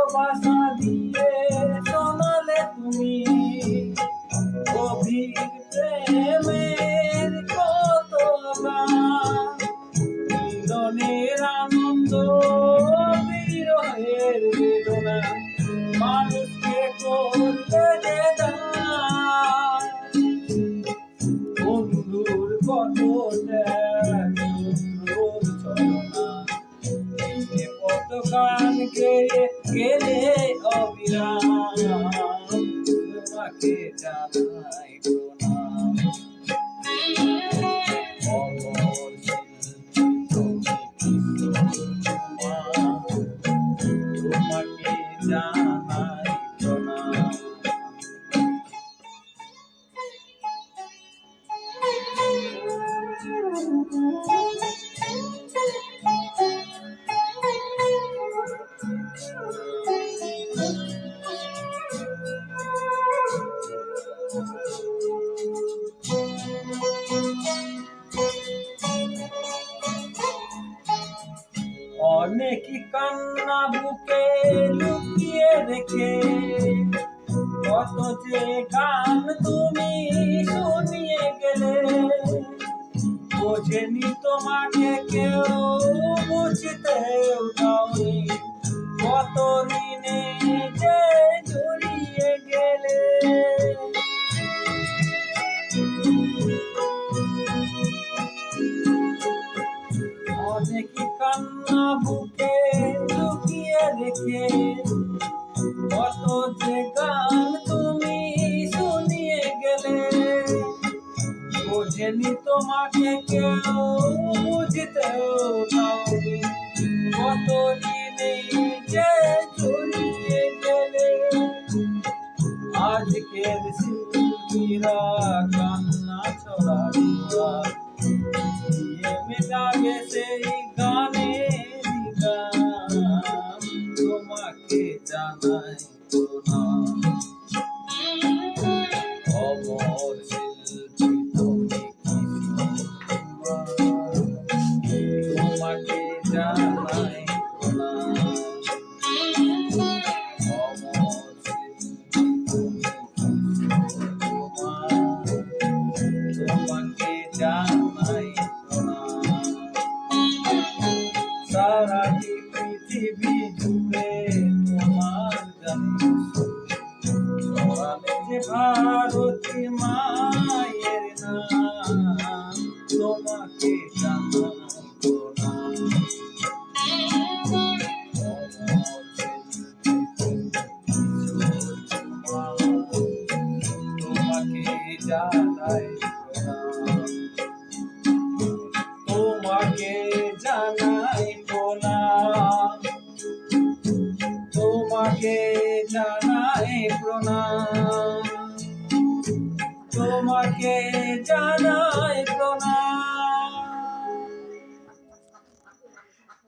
ভালোবাসা দিয়ে শোনালে তুমি গভীর প্রেমের কত গান, মিলনের আনন্দ বিরহের বেদনা মানুষকে করতে যে দান। বন্ধুর কত ত্যাগ শত্রুর ছলনা, কত গান গেয়ে গেলে অবিরাম, তোমাকে জানাই প্রণাম। অমর শিল্পী তুমি কিশোর কুমার, তোমাকে জানাই প্রণাম। অনেকই কান্না বুকে লুকিয়ে রেখে কত যে গান তুমি শুনিয়ে গেলে, বোঝেনি তোমাকে কেউ বুঝতেও দাওনি, কত ঋণে যে জড়িয়ে গেলে। অনেকই কান্না বুকে লুকিয়ে রেখে কত যে গান তুমি শুনিয়ে গেলে, বোঝেনি তোমাকে কেউ বুঝতেও দাওনি, কত ঋণে যে জড়িয়ে গেলে। আজকের শিল্পীরা কান্না ছড়ানো মেটাবে সেই গানের গান, তোমাকে জানাই প্রণাম। অমর শিল্পী তুমি কিশোর, তোমাকে জানাই প্রণাম। অমর শিল্পী তুমি কিশোর, তোমাকে জানাই প্রণাম। সারাটি পৃথিবী জুড়ে তোমার জানি ছড়ালে যে ভারতী মায়ের নাম, তোমাকে জানাই প্রণাম। অমর শিল্পী তুমি কিশোর কুমার, তোমাকে জানাই প্রণাম। তোমাকে জানাই প্রণাম, তোমাকে জানাই প্রণাম, তোমাকে জানাই